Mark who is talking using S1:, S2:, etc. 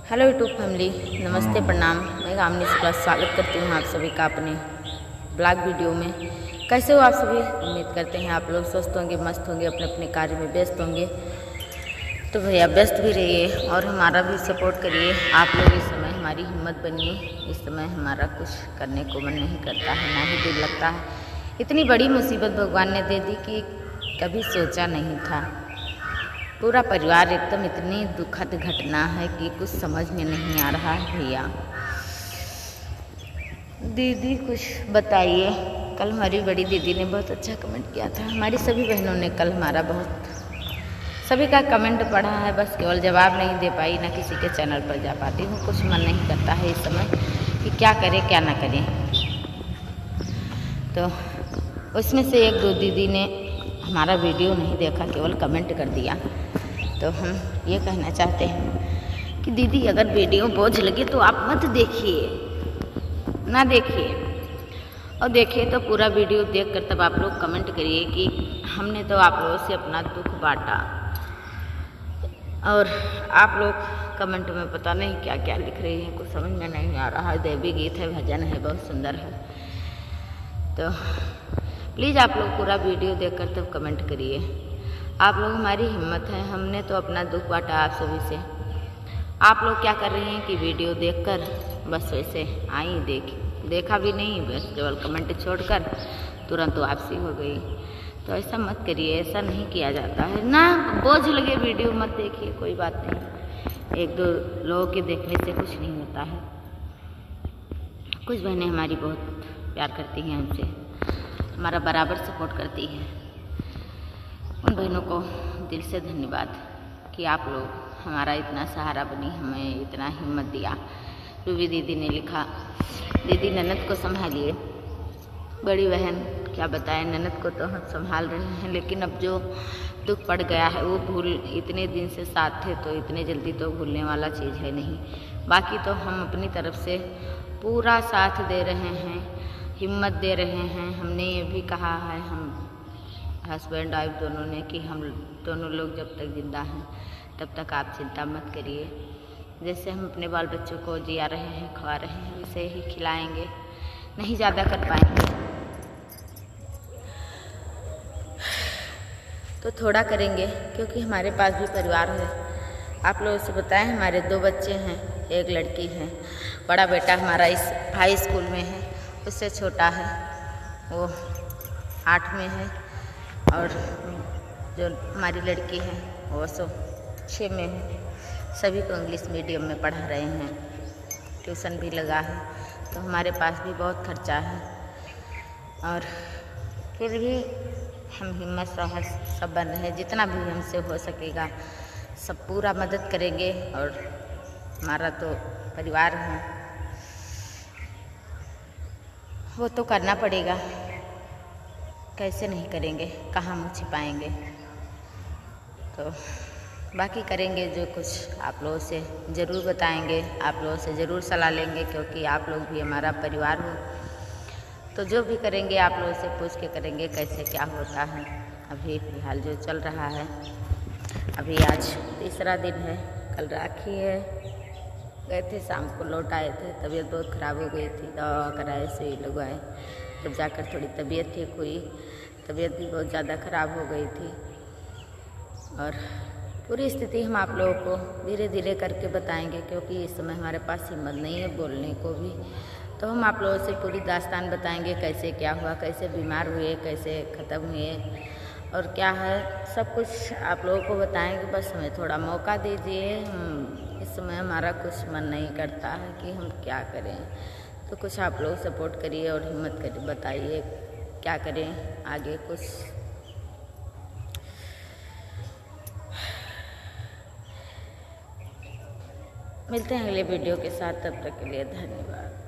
S1: Hello YouTube family, नमस्ते, प्रणाम। मैं गामिनी शुक्ला स्वागत करती हूँ आप सभी का अपने ब्लॉग वीडियो में। कैसे हो आप सभी? उम्मीद करते हैं आप लोग स्वस्थ होंगे, मस्त होंगे, अपने अपने कार्य में व्यस्त होंगे। तो भैया व्यस्त भी रहिए और हमारा भी सपोर्ट करिए। आप लोग इस समय हमारी हिम्मत बनिए। इस समय हमारा कुछ करने को मन नहीं करता है, ना ही दिल लगता है। इतनी बड़ी मुसीबत भगवान ने दे दी कि कभी सोचा नहीं था। पूरा परिवार एकदम इतनी दुखद घटना है कि कुछ समझ में नहीं आ रहा है भैया। दीदी कुछ बताइए। कल हमारी बड़ी दीदी ने बहुत अच्छा कमेंट किया था। हमारी सभी बहनों ने कल हमारा सभी का कमेंट पढ़ा है, बस केवल जवाब नहीं दे पाई, ना किसी के चैनल पर जा पाती हूँ। कुछ मन नहीं करता है इस समय कि क्या करें क्या ना करें। तो उसमें से एक दो दीदी ने हमारा वीडियो नहीं देखा, केवल कमेंट कर दिया। तो हम ये कहना चाहते हैं कि दीदी अगर वीडियो बोझ लगे तो आप मत देखिए, ना देखिए, और देखिए तो पूरा वीडियो देखकर तब आप लोग कमेंट करिए कि हमने तो आप लोगों से अपना दुख बांटा। और आप लोग कमेंट में पता नहीं क्या क्या लिख रहे हैं, कुछ समझ में नहीं आ रहा है। देवी गीत है, भजन है, बहुत सुंदर है। तो प्लीज़ आप लोग पूरा वीडियो देखकर तब कमेंट करिए। आप लोग हमारी हिम्मत है, हमने तो अपना दुख बांटा आप सभी से। आप लोग क्या कर रहे हैं कि वीडियो देखकर बस वैसे आई, देखा भी नहीं, बस केवल कमेंट छोड़कर तुरंत वापसी हो गई। तो ऐसा मत करिए, ऐसा नहीं किया जाता है ना। बोझ लगे वीडियो मत देखिए, कोई बात नहीं। एक दो लोगों के देखने से कुछ नहीं होता है। कुछ बहनें हमारी बहुत प्यार करती हैं हमसे, हमारा बराबर सपोर्ट करती हैं। उन बहनों को दिल से धन्यवाद कि आप लोग हमारा इतना सहारा बनी, हमें इतना हिम्मत दिया। रूबी दीदी ने लिखा, दीदी ननद को संभालिए। बड़ी बहन क्या बताएं, ननद को तो हम संभाल रहे हैं, लेकिन अब जो दुख पड़ गया है वो भूल, इतने दिन से साथ थे तो इतने जल्दी तो भूलने वाला चीज़ है नहीं। बाकी तो हम अपनी तरफ से पूरा साथ दे रहे हैं, हिम्मत दे रहे हैं। हमने ये भी कहा है, हम हस्बैंड वाइफ दोनों ने, कि हम दोनों लोग जब तक जिंदा हैं तब तक आप चिंता मत करिए। जैसे हम अपने बाल बच्चों को जिया रहे हैं, खवा रहे हैं, वैसे ही खिलाएंगे, नहीं ज़्यादा कर पाएंगे तो थोड़ा करेंगे, क्योंकि हमारे पास भी परिवार है। आप लोगों से बताएं, हमारे 2 बच्चे हैं, एक लड़की है। बड़ा बेटा हमारा इस हाई स्कूल में है, उससे छोटा है वो 8 में है, और जो हमारी लड़की है वो 6 में है। सभी को इंग्लिश मीडियम में पढ़ा रहे हैं, ट्यूशन भी लगा है। तो हमारे पास भी बहुत खर्चा है, और फिर भी हम हिम्मत साहस सब बन रहे हैं। जितना भी हमसे हो सकेगा सब पूरा मदद करेंगे, और हमारा तो परिवार है, वो तो करना पड़ेगा। कैसे नहीं करेंगे, कहाँ मुँह छिपाएंगे। तो बाकी करेंगे जो कुछ आप लोगों से ज़रूर बताएंगे, आप लोगों से ज़रूर सलाह लेंगे, क्योंकि आप लोग भी हमारा परिवार हो। तो जो भी करेंगे आप लोगों से पूछ के करेंगे कैसे क्या होता है। अभी फ़िलहाल जो चल रहा है, अभी आज तीसरा दिन है, कल राखी है। गए थे, शाम को लौट आए थे, तबीयत बहुत ख़राब हो गई थी, दवा कराए, सुई लगवाए, तब जाकर थोड़ी तबीयत ठीक हुई। तबीयत भी बहुत ज़्यादा ख़राब हो गई थी, और पूरी स्थिति हम आप लोगों को धीरे धीरे करके बताएंगे, क्योंकि इस समय हमारे पास हिम्मत नहीं है बोलने को भी। तो हम आप लोगों से पूरी दास्तान बताएंगे, कैसे क्या हुआ, कैसे बीमार हुए, कैसे ख़त्म हुए, और क्या है, सब कुछ आप लोगों को बताएंगे। बस हमें थोड़ा मौका दीजिए। इस समय हमारा कुछ मन नहीं करता है कि हम क्या करें। तो कुछ आप लोग सपोर्ट करिए और हिम्मत करिए, बताइए क्या करें आगे। कुछ मिलते हैं अगले वीडियो के साथ, तब तक के लिए धन्यवाद।